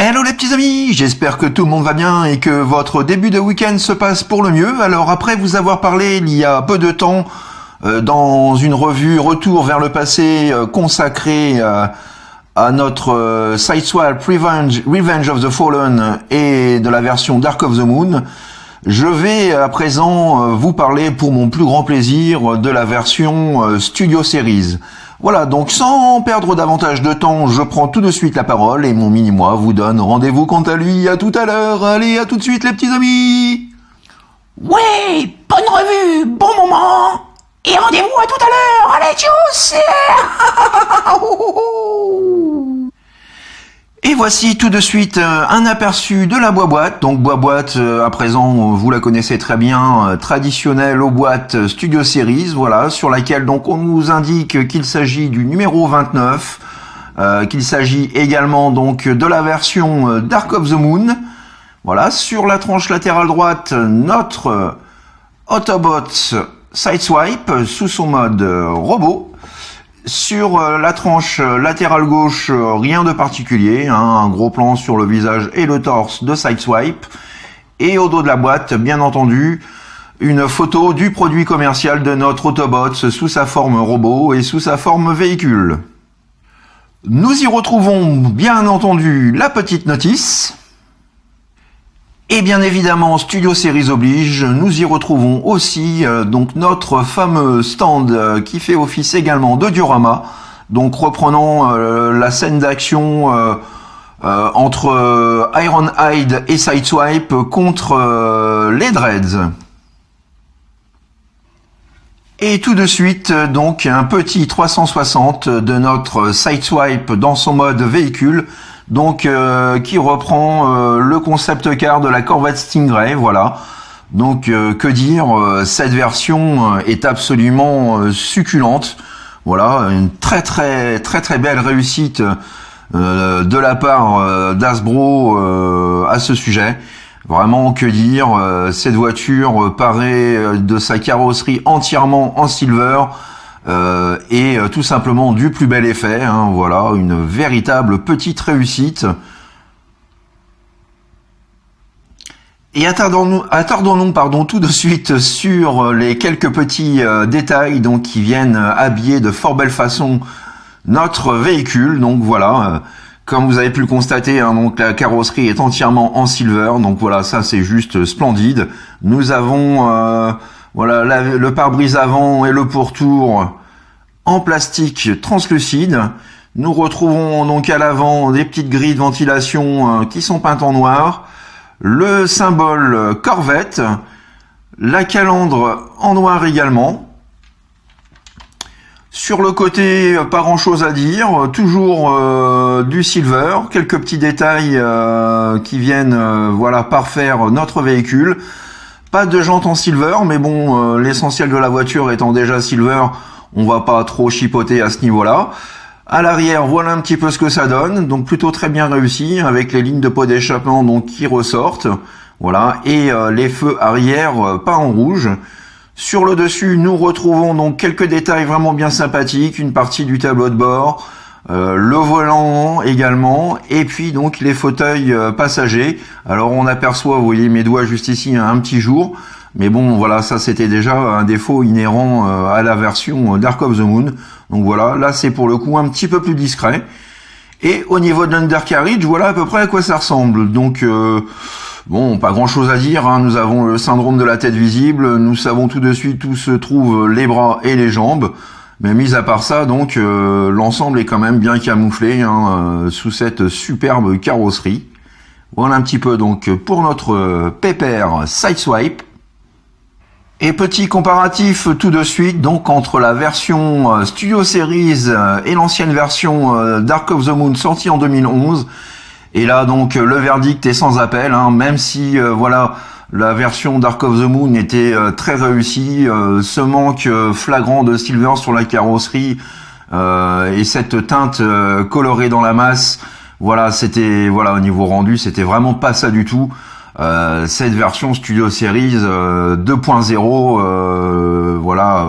Hello les petits amis, j'espère que tout le monde va bien et que votre début de week-end se passe pour le mieux. Alors après vous avoir parlé il y a peu de temps dans une revue Retour vers le passé consacrée à notre Sideswipe Revenge of the Fallen et de la version Dark of the Moon, je vais à présent vous parler pour mon plus grand plaisir de la version Studio Series. Voilà, donc sans perdre davantage de temps, je prends tout de suite la parole et mon mini-moi vous donne rendez-vous quant à lui à tout à l'heure. Allez, à tout de suite les petits amis. Ouais, bonne revue, bon moment, et rendez-vous à tout à l'heure. Allez, tchuss. Et voici tout de suite un aperçu de la boîte. Donc boîte à présent, vous la connaissez très bien, traditionnelle aux boîtes Studio Series, voilà, sur laquelle donc on nous indique qu'il s'agit du numéro 29, qu'il s'agit également donc de la version Dark of the Moon. Voilà, sur la tranche latérale droite, notre Autobots Sideswipe sous son mode robot. Sur la tranche latérale gauche, rien de particulier, hein, un gros plan sur le visage et le torse de Sideswipe. Et au dos de la boîte, bien entendu, une photo du produit commercial de notre Autobots sous sa forme robot et sous sa forme véhicule. Nous y retrouvons bien entendu la petite notice. Et bien évidemment, Studio Series oblige, nous y retrouvons aussi donc notre fameux stand qui fait office également de diorama, donc reprenant la scène d'action entre Ironhide et Sideswipe contre les Dreads. Et tout de suite, donc, un petit 360 de notre Sideswipe dans son mode véhicule, donc qui reprend le concept car de la Corvette Stingray, voilà. Donc que dire, cette version est absolument succulente. Voilà, une très belle réussite de la part d'Hasbro à ce sujet. Vraiment, que dire, cette voiture parée de sa carrosserie entièrement en silver et tout simplement du plus bel effet, hein, voilà, une véritable petite réussite. Et attardons-nous tout de suite sur les quelques petits détails donc qui viennent habiller de fort belle façon notre véhicule. Donc voilà, comme vous avez pu le constater, hein, donc la carrosserie est entièrement en silver, donc voilà, ça c'est juste splendide. Nous avons voilà, le pare-brise avant et le pourtour en plastique translucide. Nous retrouvons donc à l'avant des petites grilles de ventilation qui sont peintes en noir. Le symbole Corvette. La calandre en noir également. Sur le côté, pas grand chose à dire. Toujours du silver. Quelques petits détails qui viennent voilà, parfaire notre véhicule. Pas de jantes en silver, mais bon, l'essentiel de la voiture étant déjà silver, on va pas trop chipoter à ce niveau-là. À l'arrière, voilà un petit peu ce que ça donne, donc plutôt très bien réussi, avec les lignes de pot d'échappement donc qui ressortent, voilà, et les feux arrière peints en rouge. Sur le dessus, nous retrouvons donc quelques détails vraiment bien sympathiques, une partie du tableau de bord, le volant également, et puis donc les fauteuils passagers. Alors on aperçoit, vous voyez mes doigts juste ici, un petit jour, mais bon voilà, ça c'était déjà un défaut inhérent à la version Dark of the Moon. Donc voilà, là c'est pour le coup un petit peu plus discret. Et au niveau de l'undercarriage, voilà à peu près à quoi ça ressemble. Donc bon, pas grand chose à dire, hein. Nous avons le syndrome de la tête visible, nous savons tout de suite où se trouvent les bras et les jambes. Mais mis à part ça, donc l'ensemble est quand même bien camouflé hein, sous cette superbe carrosserie. Voilà un petit peu donc pour notre pépère Sideswipe. Et petit comparatif tout de suite donc entre la version Studio Series et l'ancienne version Dark of the Moon sortie en 2011. Et là donc le verdict est sans appel, hein, même si voilà, la version Dark of the Moon était très réussie, ce manque flagrant de silver sur la carrosserie et cette teinte colorée dans la masse, voilà, c'était voilà, au niveau rendu, c'était vraiment pas ça du tout. Cette version Studio Series 2.0 voilà,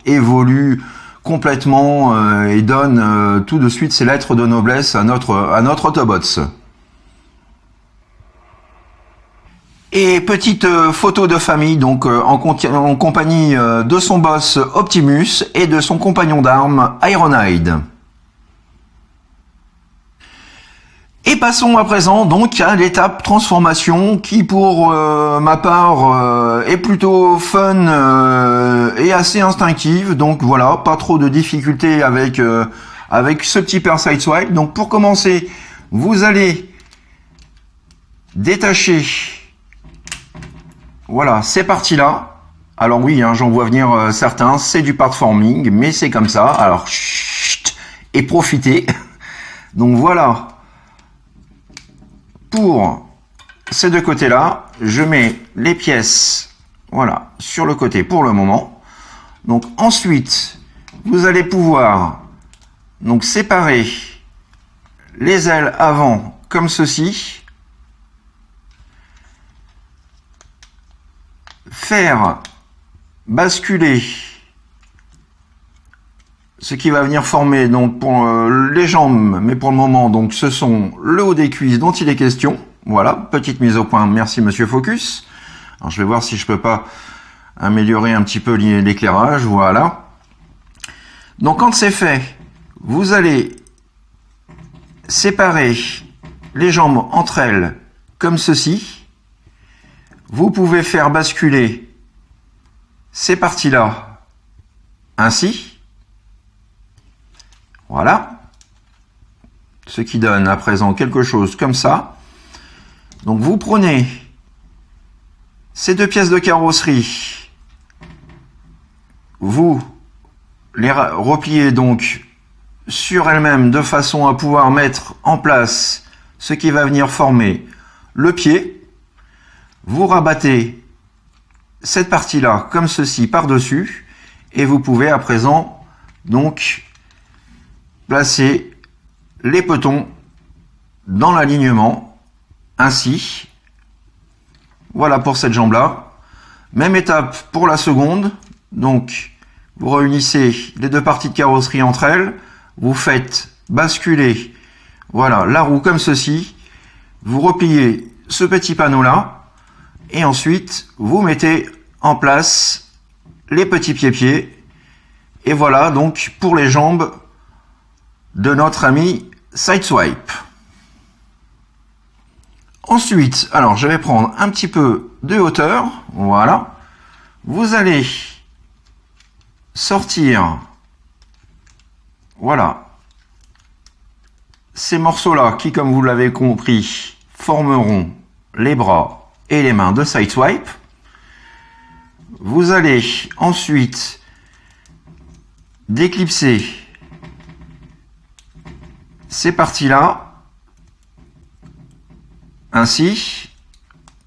évolue complètement et donne tout de suite ses lettres de noblesse à notre Autobots. Et petite photo de famille, donc en compagnie de son boss Optimus et de son compagnon d'armes Ironhide. Et passons à présent donc à l'étape transformation qui pour ma part est plutôt fun et assez instinctive. Donc voilà, pas trop de difficultés avec ce petit pair Sideswipe. Donc pour commencer, vous allez détacher voilà ces parties-là. Alors oui, hein, j'en vois venir certains, c'est du partforming, mais c'est comme ça. Alors chut, et profitez. Donc voilà. Pour ces deux côtés-là, je mets les pièces, voilà, sur le côté pour le moment. Donc ensuite, vous allez pouvoir donc séparer les ailes avant comme ceci, faire basculer ce qui va venir former donc pour les jambes, mais pour le moment donc ce sont le haut des cuisses dont il est question. Voilà, petite mise au point, merci Monsieur Focus. Alors je vais voir si je peux pas améliorer un petit peu l'éclairage, voilà. Donc quand c'est fait, vous allez séparer les jambes entre elles comme ceci. Vous pouvez faire basculer ces parties-là ainsi. Voilà, ce qui donne à présent quelque chose comme ça. Donc vous prenez ces deux pièces de carrosserie, vous les repliez donc sur elles-mêmes de façon à pouvoir mettre en place ce qui va venir former le pied. Vous rabattez cette partie-là comme ceci par-dessus et vous pouvez à présent donc placer les petons dans l'alignement, ainsi. Voilà pour cette jambe-là. Même étape pour la seconde. Donc, vous réunissez les deux parties de carrosserie entre elles. Vous faites basculer, voilà, la roue comme ceci. Vous repliez ce petit panneau-là. Et ensuite, vous mettez en place les petits pieds-pieds. Et voilà, donc, pour les jambes de notre ami Sideswipe. Ensuite, alors je vais prendre un petit peu de hauteur, voilà. Vous allez sortir, voilà, ces morceaux-là qui, comme vous l'avez compris, formeront les bras et les mains de Sideswipe. Vous allez ensuite déclipser ces parties-là, ainsi,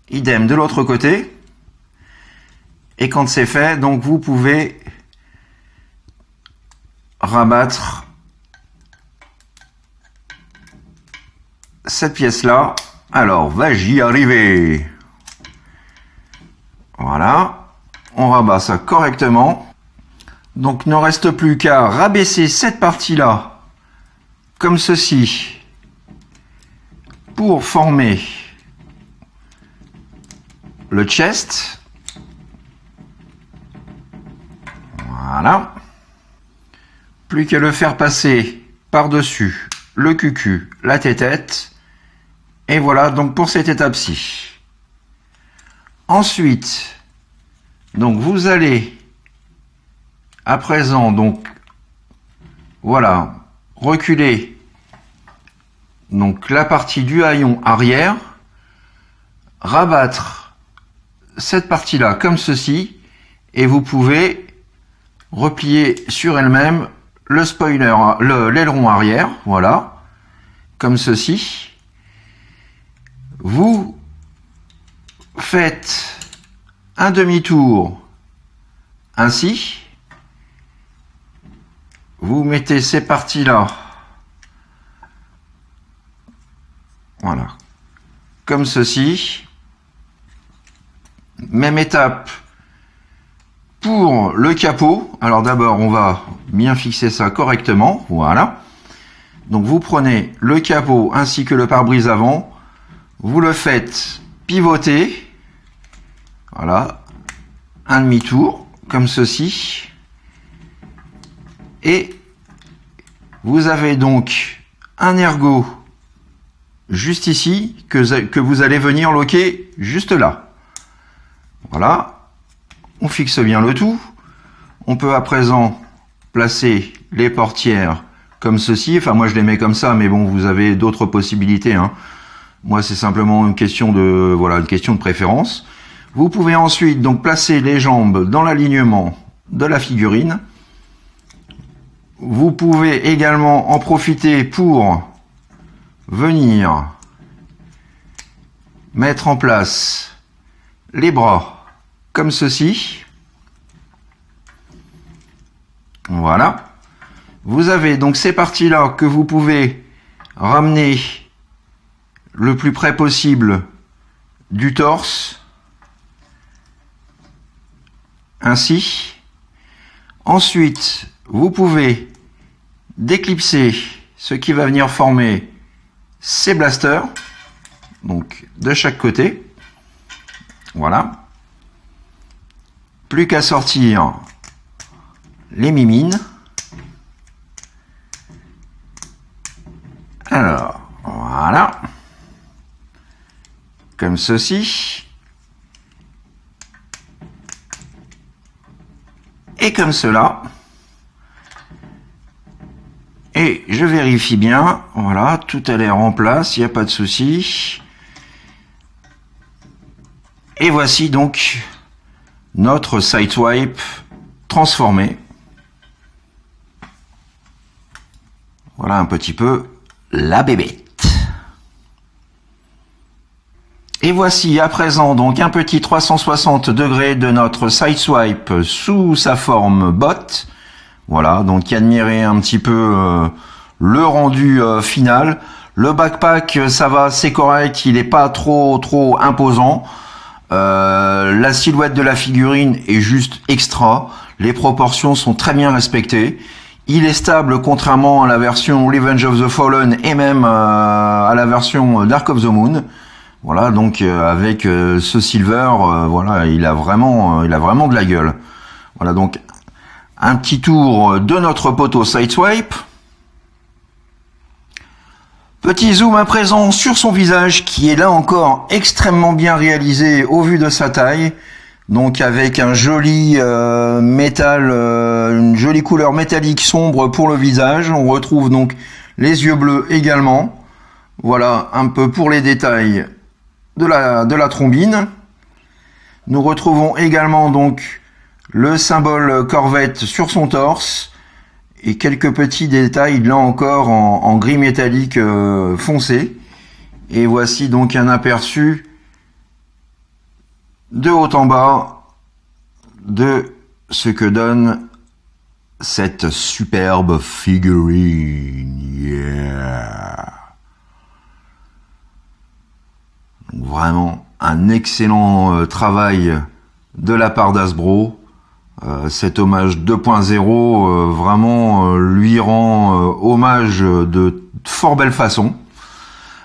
idem de l'autre côté, et quand c'est fait, donc vous pouvez rabattre cette pièce-là. Alors, vais-je y arriver? Voilà, on rabat ça correctement. Donc, ne reste plus qu'à rabaisser cette partie-là comme ceci pour former le chest. Voilà. Plus qu'à le faire passer par-dessus le cucu, la tétette. Et voilà donc pour cette étape-ci. Ensuite, donc vous allez à présent donc voilà reculer donc la partie du haillon arrière, rabattre cette partie-là comme ceci, et vous pouvez replier sur elle-même le spoiler, l'aileron arrière, voilà, comme ceci. Vous faites un demi-tour ainsi. Vous mettez ces parties-là, voilà, comme ceci. Même étape pour le capot. Alors d'abord, on va bien fixer ça correctement, voilà. Donc vous prenez le capot ainsi que le pare-brise avant, vous le faites pivoter, Voilà. Un demi-tour, comme ceci. Et vous avez donc un ergot juste ici que vous allez venir loquer juste là. Voilà. On fixe bien le tout. On peut à présent placer les portières comme ceci. Enfin, moi je les mets comme ça, mais bon, vous avez d'autres possibilités, hein. Moi, c'est simplement une question de préférence. Vous pouvez ensuite donc placer les jambes dans l'alignement de la figurine. Vous pouvez également en profiter pour venir mettre en place les bras comme ceci. Voilà. Vous avez donc ces parties-là que vous pouvez ramener le plus près possible du torse. Ainsi. Ensuite, vous pouvez déclipser ce qui va venir former ces blasters. Donc, de chaque côté. Voilà. Plus qu'à sortir les mimines. Alors, voilà. Comme ceci. Et comme cela. Et je vérifie bien. Voilà, tout a l'air en place, il n'y a pas de souci. Et voici donc notre Sideswipe transformé. Voilà un petit peu la bébête. Et voici à présent donc un petit 360 degrés de notre Sideswipe sous sa forme botte. Voilà, donc admirez un petit peu le rendu final. Le backpack, ça va, c'est correct, il n'est pas trop imposant. La silhouette de la figurine est juste extra. Les proportions sont très bien respectées. Il est stable contrairement à la version Revenge of the Fallen et même à la version Dark of the Moon. Voilà, donc avec ce silver, voilà, il a vraiment de la gueule. Voilà, donc un petit tour de notre poteau Sideswipe. Petit zoom à présent sur son visage qui est là encore extrêmement bien réalisé au vu de sa taille. Donc avec un joli métal, une jolie couleur métallique sombre pour le visage. On retrouve donc les yeux bleus également. Voilà un peu pour les détails de la trombine. Nous retrouvons également donc le symbole Corvette sur son torse et quelques petits détails là encore en gris métallique foncé. Et voici donc un aperçu de haut en bas de ce que donne cette superbe figurine. Yeah. Donc vraiment un excellent travail de la part d'Hasbro. Cet hommage 2.0 vraiment lui rend hommage de fort belle façon.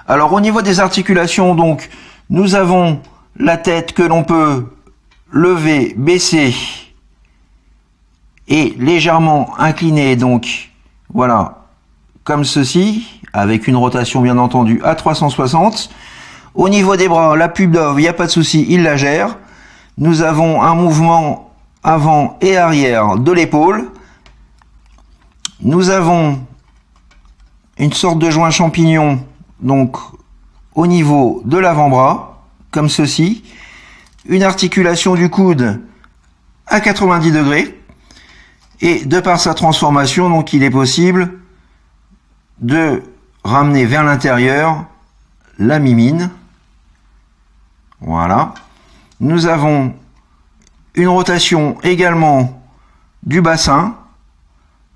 Alors au niveau des articulations, donc nous avons la tête que l'on peut lever, baisser et légèrement incliner, donc voilà, comme ceci, avec une rotation bien entendu à 360. Au niveau des bras, la pub d'Ove, il n'y a pas de souci, il la gère. Nous avons un mouvement avant et arrière de l'épaule. Nous avons une sorte de joint champignon, donc au niveau de l'avant-bras, comme ceci. Une articulation du coude à 90 degrés. Et de par sa transformation, donc il est possible de ramener vers l'intérieur la mimine. Voilà. Nous avons une rotation également du bassin.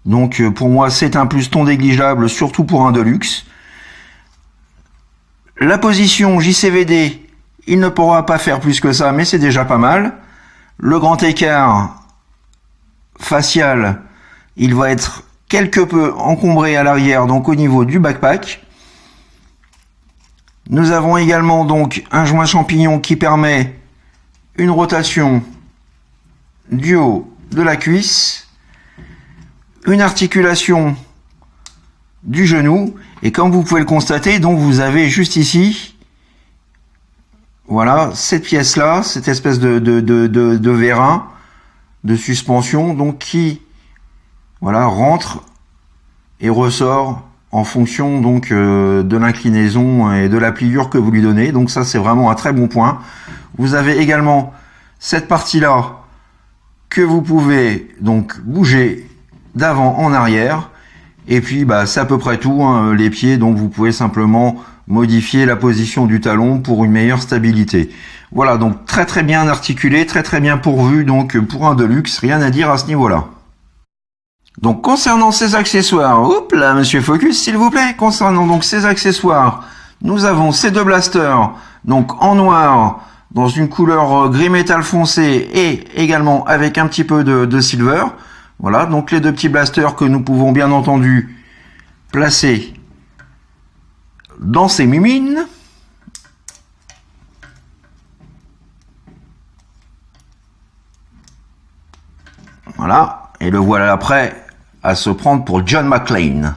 Donc pour moi c'est un plus non négligeable, surtout pour un Deluxe. La position JCVD, il ne pourra pas faire plus que ça, mais c'est déjà pas mal. Le grand écart facial, il va être quelque peu encombré à l'arrière, donc au niveau du backpack. Nous avons également donc un joint champignon qui permet une rotation du haut de la cuisse, une articulation du genou, et comme vous pouvez le constater, donc vous avez juste ici, voilà, cette pièce-là, cette espèce de vérin, de suspension, donc qui, voilà, rentre et ressort en fonction donc de l'inclinaison et de la pliure que vous lui donnez. Donc ça, c'est vraiment un très bon point. Vous avez également cette partie-là que vous pouvez donc bouger d'avant en arrière. Et puis, bah, c'est à peu près tout, hein, les pieds. Donc, vous pouvez simplement modifier la position du talon pour une meilleure stabilité. Voilà, donc très très bien articulé, très très bien pourvu. Donc, pour un Deluxe, rien à dire à ce niveau-là. Donc, concernant ces accessoires, hop là, monsieur Focus, s'il vous plaît. Concernant donc ces accessoires, nous avons ces deux blasters, donc en noir, dans une couleur gris métal foncé et également avec un petit peu de silver. Voilà, donc les deux petits blasters que nous pouvons bien entendu placer dans ces mimines. Voilà, et le voilà prêt à se prendre pour John McClane.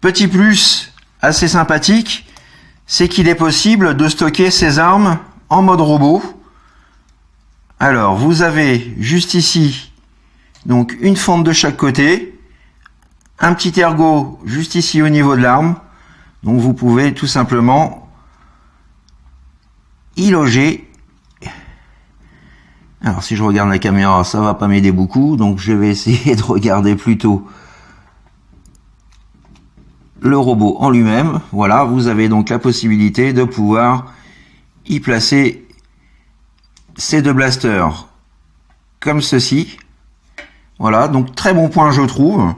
Petit plus assez sympathique, c'est qu'il est possible de stocker ses armes en mode robot. Alors, vous avez juste ici donc une fente de chaque côté, un petit ergot juste ici au niveau de l'arme. Donc vous pouvez tout simplement y loger. Alors si je regarde la caméra, ça va pas m'aider beaucoup, donc je vais essayer de regarder plutôt le robot en lui-même. Voilà, vous avez donc la possibilité de pouvoir y placer ces deux blasters comme ceci. Voilà, donc très bon point je trouve.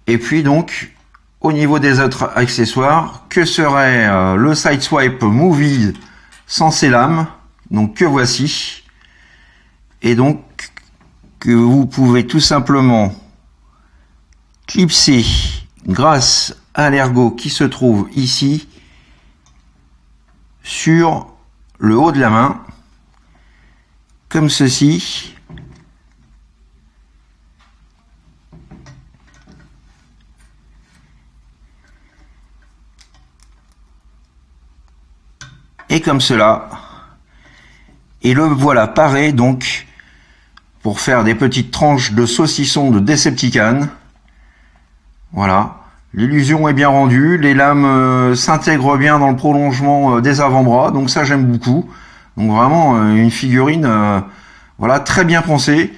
Et puis donc, au niveau des autres accessoires, que serait le Sideswipe Movie sans ses lames, donc que voici. Et donc, que vous pouvez tout simplement clipser grâce à l'ergot qui se trouve ici sur le haut de la main. Comme ceci. Et comme cela. Et le voilà paré donc pour faire des petites tranches de saucisson de Decepticon. Voilà. L'illusion est bien rendue. Les lames s'intègrent bien dans le prolongement des avant-bras. Donc ça j'aime beaucoup. Donc vraiment une figurine voilà, très bien pensée,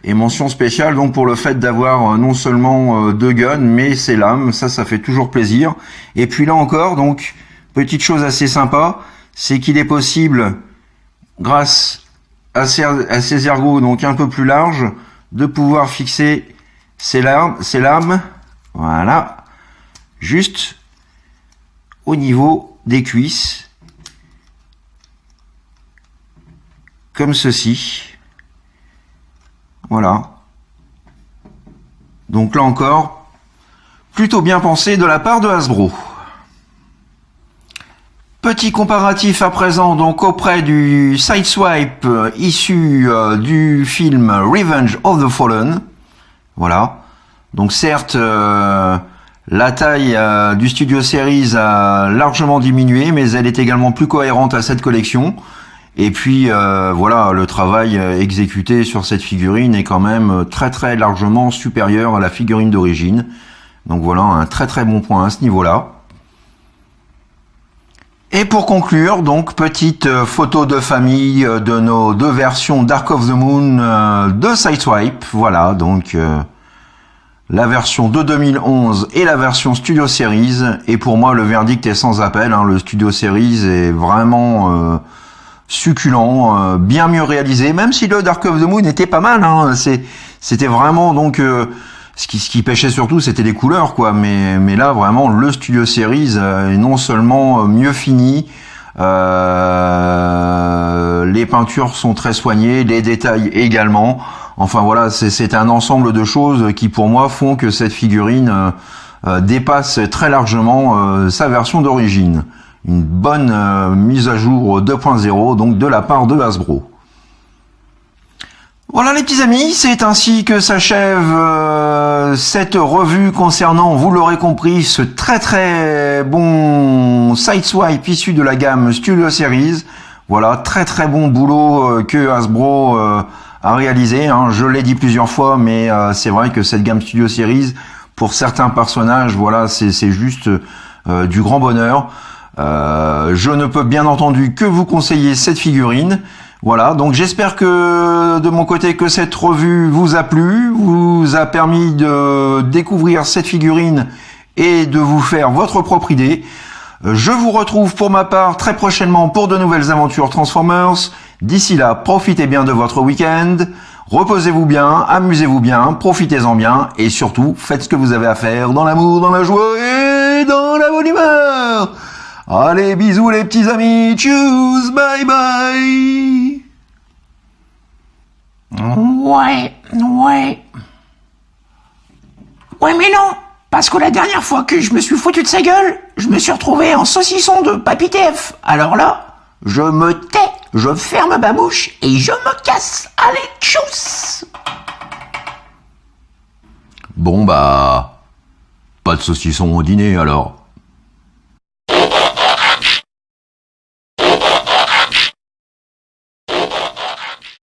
et mention spéciale donc pour le fait d'avoir non seulement deux guns mais ses lames, ça fait toujours plaisir. Et puis là encore, donc petite chose assez sympa, c'est qu'il est possible, grâce à ces ergots donc un peu plus larges, de pouvoir fixer ces lames, voilà, juste au niveau des cuisses. Comme ceci. Voilà. Donc là encore, plutôt bien pensé de la part de Hasbro. Petit comparatif à présent donc auprès du Sideswipe issu du film Revenge of the Fallen. Voilà. Donc certes, la taille du Studio Series a largement diminué, mais elle est également plus cohérente à cette collection. Et puis voilà, le travail exécuté sur cette figurine est quand même très très largement supérieur à la figurine d'origine. Donc voilà, un très très bon point à ce niveau-là. Et pour conclure, donc petite photo de famille de nos deux versions Dark of the Moon de Sideswipe. Voilà, donc la version de 2011 et la version Studio Series. Et pour moi, le verdict est sans appel, hein. Le Studio Series est vraiment succulent, bien mieux réalisé, même si le Dark of the Moon était pas mal, hein. C'était vraiment donc ce qui pêchait surtout, c'était les couleurs, quoi. Mais là vraiment le Studio Series est non seulement mieux fini, les peintures sont très soignées, les détails également. Enfin voilà, c'est un ensemble de choses qui pour moi font que cette figurine dépasse très largement sa version d'origine. une bonne mise à jour 2.0 donc de la part de Hasbro. Voilà les petits amis, c'est ainsi que s'achève cette revue concernant, vous l'aurez compris, ce très très bon Sideswipe issu de la gamme Studio Series. Voilà, très très bon boulot que Hasbro a réalisé, hein. Je l'ai dit plusieurs fois, mais c'est vrai que cette gamme Studio Series, pour certains personnages, voilà, c'est juste du grand bonheur. Je ne peux bien entendu que vous conseiller cette figurine. Voilà, donc j'espère que de mon côté que cette revue vous a plu, vous a permis de découvrir cette figurine et de vous faire votre propre idée. Je vous retrouve pour ma part très prochainement pour de nouvelles aventures Transformers. D'ici là, profitez bien de votre week-end, reposez-vous bien, amusez-vous bien, profitez-en bien et surtout faites ce que vous avez à faire dans l'amour, dans la joie et dans la bonne humeur. Allez, bisous les petits amis, tchuss, bye bye. Ouais. Ouais, mais non, parce que la dernière fois que je me suis foutu de sa gueule, je me suis retrouvé en saucisson de Papy TF. Alors là, je me tais, je ferme ma bouche et je me casse. Allez, tchuss. Bon bah, pas de saucisson au dîner alors.